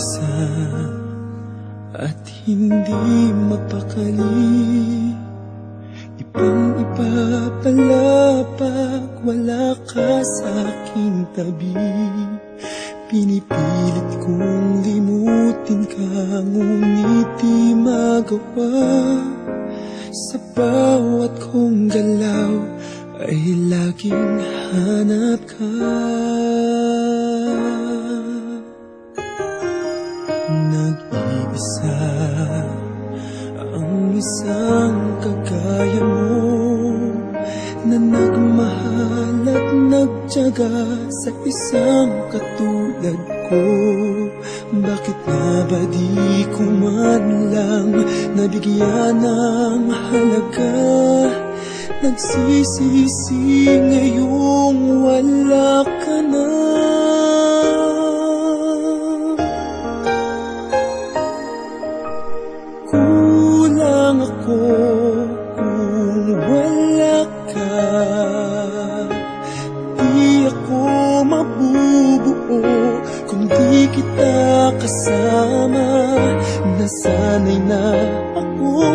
isa at hindi mapakali. Ibang-iba pala pag wala ka sa aking tabi. Pinipilit kong limutin ka, ngunit di magawa. Sa bawat kong galaw ay laging hanap ka. Nag-iisa ang isang kagaya mo, na nagmahal at nagtiyaga sa isang katulad ko. Bakit nga ba di ko man lang nabigyan ng halaga? Nagsisisi ngayong wala ka na. Kulang ako kung wala ka. Di ako mabubuo kung di kita kasama. Nasanay na ako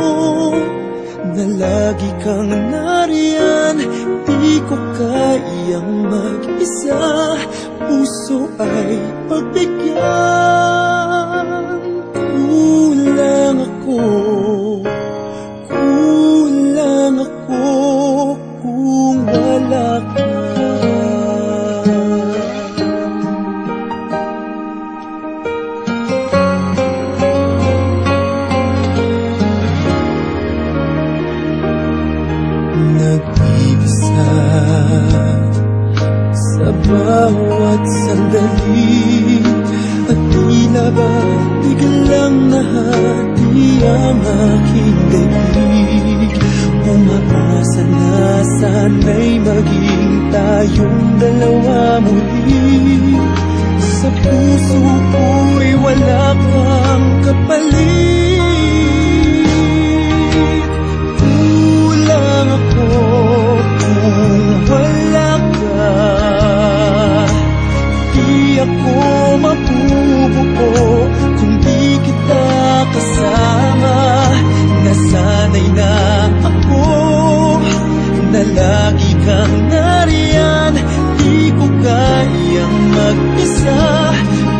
na lagi kang nariyan. Di ko kayang mag-isa, puso ay pagbigyan. Kulang ako kung wala ka. Nag-iisa sa bawat sandali, at tila ba biglang nahati ang aking daig. Umaasa na sana'y maging tayong dalawa muli. Sa puso ko'y wala kang kapalit. Kulang ako kung wala ka. Di ako mabubuo kung di kita kasama. Nasanay na ako na lagi kang nariyan. Di ko kayang mag-isa,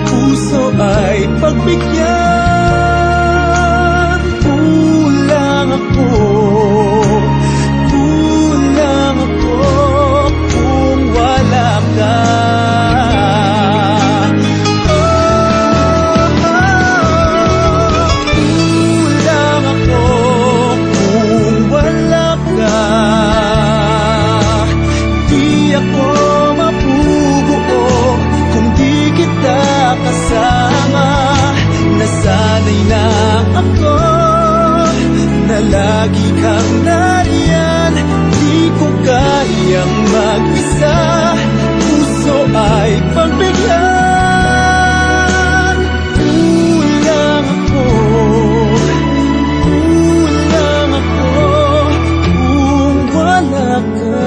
puso ay pagbigyan. Kulang ako kung wala ka. Nasanay na ako na lagi kang nariyan. Di ko kayang mag-isa, puso ay pagbigyan. Kulang ako kung wala ka.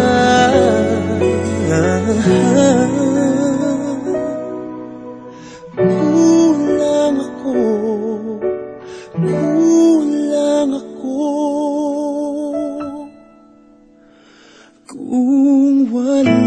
Kulang ako kung wala